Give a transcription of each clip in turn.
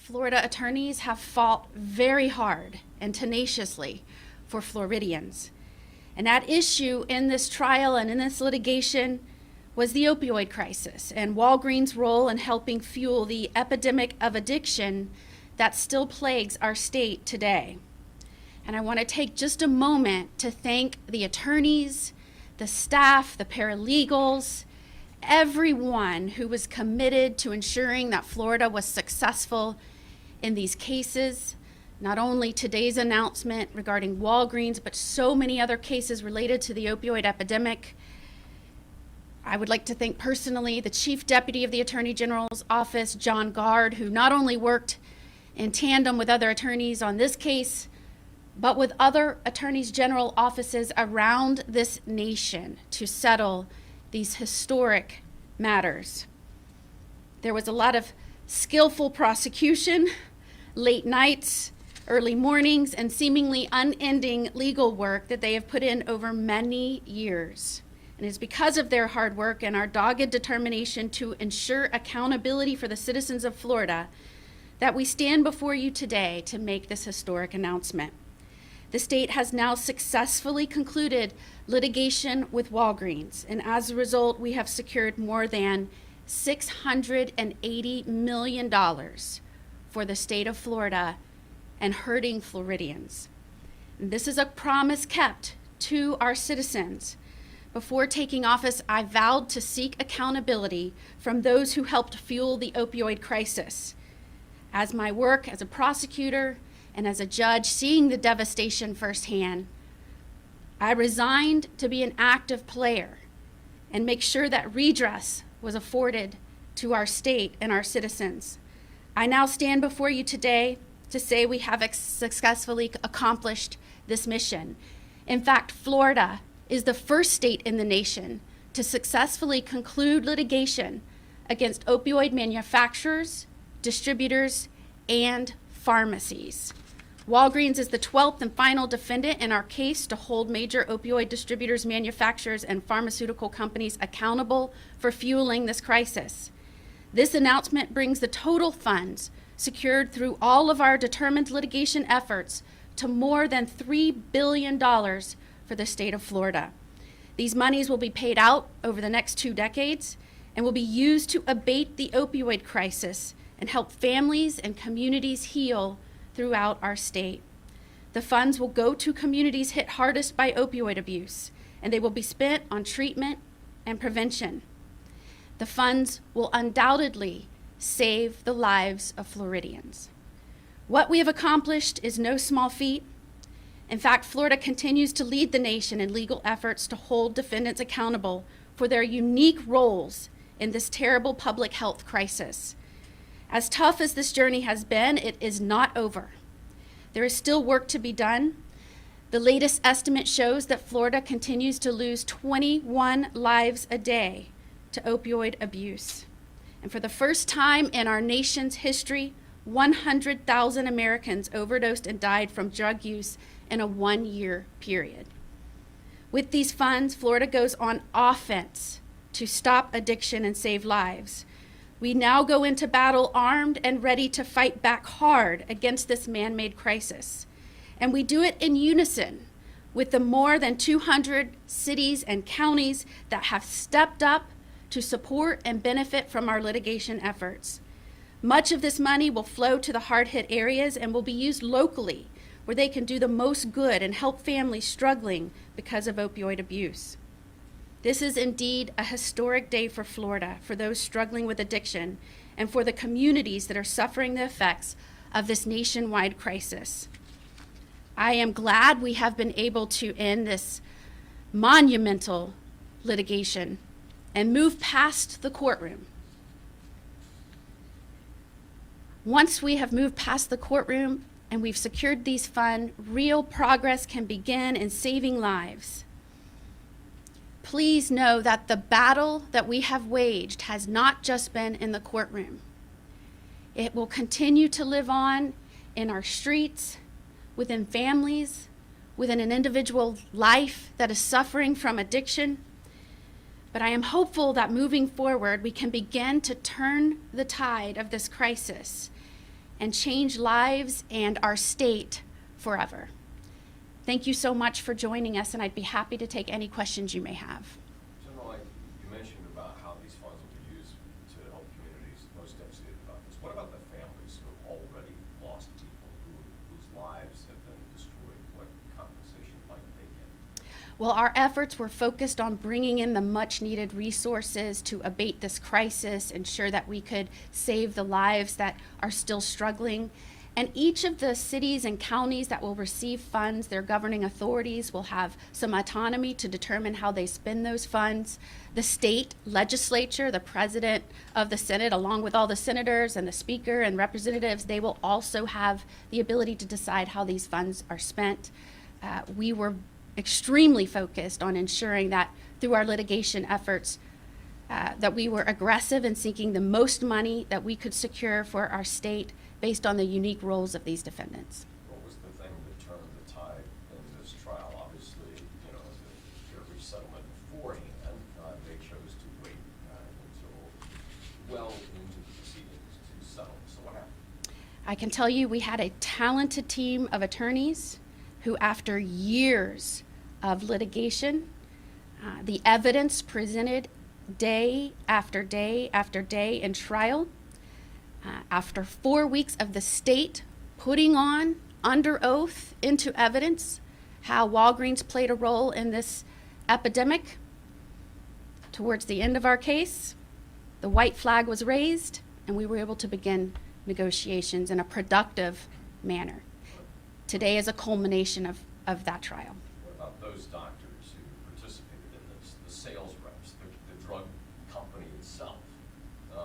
Florida attorneys have fought very hard and tenaciously for Floridians. And at issue in this trial and in this litigation was the opioid crisis and Walgreens' role in helping fuel the epidemic of addiction that still plagues our state today. And I want to take just a moment to thank the attorneys, the staff, the paralegals, everyone who was committed to ensuring that Florida was successful in these cases. Not only today's announcement regarding Walgreens, but so many other cases related to the opioid epidemic. I would like to thank personally the Chief Deputy of the Attorney General's office, John Gard, who not only worked in tandem with other attorneys on this case, but with other attorneys general offices around this nation to settle these historic matters. There was a lot of skillful prosecution, late nights, early mornings, and seemingly unending legal work that they have put in over many years. And it's because of their hard work and our dogged determination to ensure accountability for the citizens of Florida that we stand before you today to make this historic announcement. The state has now successfully concluded litigation with Walgreens, and as a result, we have secured more than $680 million for the state of Florida and hurting Floridians. And this is a promise kept to our citizens. Before taking office, I vowed to seek accountability from those who helped fuel the opioid crisis. As my work as a prosecutor and as a judge, seeing the devastation firsthand, I resigned to be an active player and make sure that redress was afforded to our state and our citizens. I now stand before you today to say we have successfully accomplished this mission. In fact, Florida is the first state in the nation to successfully conclude litigation against opioid manufacturers, distributors, and pharmacies. Walgreens is the 12th and final defendant in our case to hold major opioid distributors, manufacturers, and pharmaceutical companies accountable for fueling this crisis. This announcement brings the total funds secured through all of our determined litigation efforts to more than $3 billion for the state of Florida. These monies will be paid out over the next 2 decades and will be used to abate the opioid crisis and help families and communities heal throughout our state. The funds will go to communities hit hardest by opioid abuse, and they will be spent on treatment and prevention. The funds will undoubtedly save the lives of Floridians. What we have accomplished is no small feat. In fact, Florida continues to lead the nation in legal efforts to hold defendants accountable for their unique roles in this terrible public health crisis. As tough as this journey has been, it is not over. There is still work to be done. The latest estimate shows that Florida continues to lose 21 lives a day to opioid abuse. And for the first time in our nation's history, 100,000 Americans overdosed and died from drug use in a 1-year period. With these funds, Florida goes on offense to stop addiction and save lives. We now go into battle armed and ready to fight back hard against this man-made crisis. And we do it in unison with the more than 200 cities and counties that have stepped up to support and benefit from our litigation efforts. Much of this money will flow to the hard-hit areas and will be used locally where they can do the most good and help families struggling because of opioid abuse. This is indeed a historic day for Florida, for those struggling with addiction, and for the communities that are suffering the effects of this nationwide crisis. I am glad we have been able to end this monumental litigation and move past the courtroom. Once we have moved past the courtroom and we've secured these funds, real progress can begin in saving lives. Please know that the battle that we have waged has not just been in the courtroom. It will continue to live on in our streets, within families, within an individual life that is suffering from addiction. But I am hopeful that moving forward, we can begin to turn the tide of this crisis and change lives and our state forever. Thank you so much for joining us, and I'd be happy to take any questions you may have. General, you mentioned about how these funds will be used to help communities most devastated about this. What about the families who have already lost people, whose lives have been destroyed? What compensation might they get? Well, our efforts were focused on bringing in the much needed resources to abate this crisis, ensure that we could save the lives that are still struggling. And each of the cities and counties that will receive funds, their governing authorities will have some autonomy to determine how they spend those funds. The state legislature, the president of the Senate, along with all the senators and the speaker and representatives, they will also have the ability to decide how these funds are spent. We were extremely focused on ensuring that through our litigation efforts, that we were aggressive in seeking the most money that we could secure for our state based on the unique roles of these defendants. What was the thing that turned the tide in this trial? Obviously, you know, the jury settlement beforehand, they chose to wait until well into the proceedings to settle. So what happened? I can tell you we had a talented team of attorneys who, after years of litigation, the evidence presented day after day after day in trial, after 4 weeks of the state putting on under oath into evidence how Walgreens played a role in this epidemic, towards the end of our case, the white flag was raised and we were able to begin negotiations in a productive manner. Today is a culmination of that trial. What about those doctors who participated in this, the sales reps, the drug company itself? Do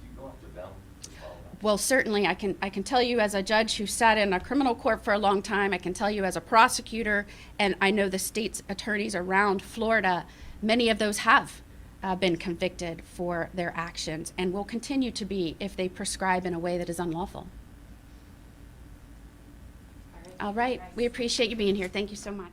you go after them as well? Well, certainly I can tell you as a judge who sat in a criminal court for a long time, I can tell you as a prosecutor, and I know the state's attorneys around Florida, many of those have been convicted for their actions and will continue to be if they prescribe in a way that is unlawful. All right, we appreciate you being here. Thank you so much.